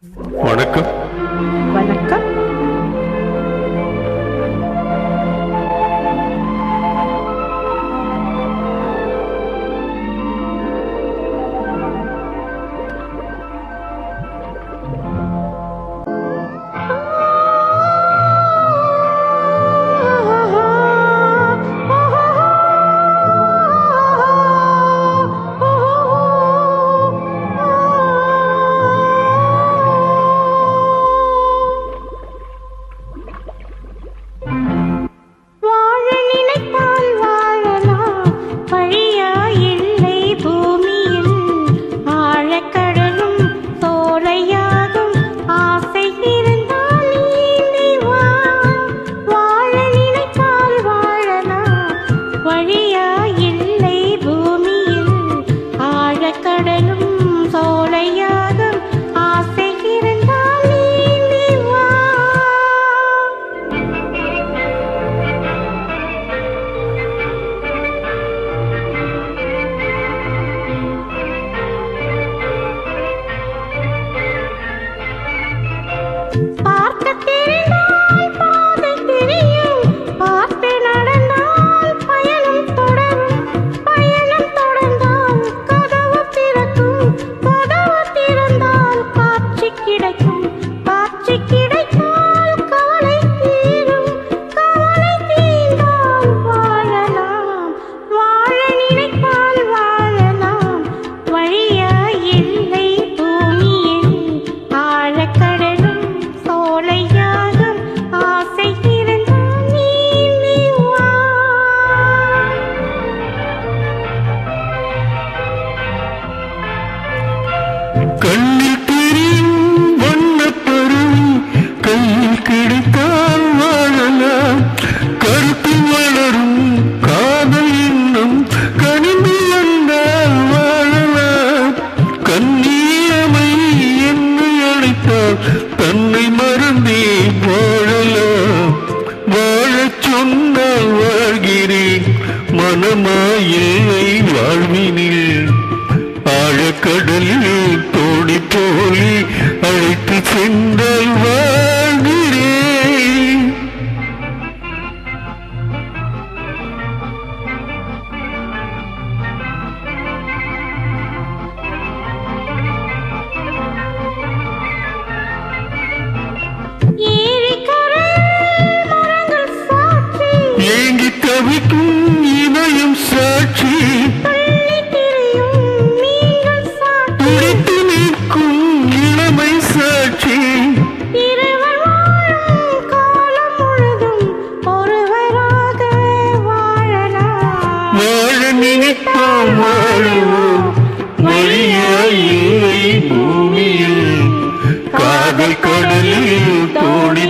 வணக்கம். வணக்கம். கண்ணில் தெரியும் வண்ணப்பருவி கையில் கிடைத்தால் வாழலாம். கருத்து வளரும் காதல் இன்னும் கனிந்து வந்தால் வாழலாம். கண்ணீரமை என்னை அழைத்தால் தன்னை மறந்தே வாழலாம். வாழச் சொன்னால் வாழ்கிறேன் மனமாயில்லை வாழ்வினில். ஆழக்கடலில் தோணி போலி அழைத்து சென்றால் வாழ்கிறேன். ஏங்கி தவிக்கும் இதயம் சாட்சி, துடித்து நிற்கும் இளமை சாட்சி. வாழ நினைத்தால் வாழுவோம் வழியாயில்லை பூமியில். காதல் கடலில் தோணி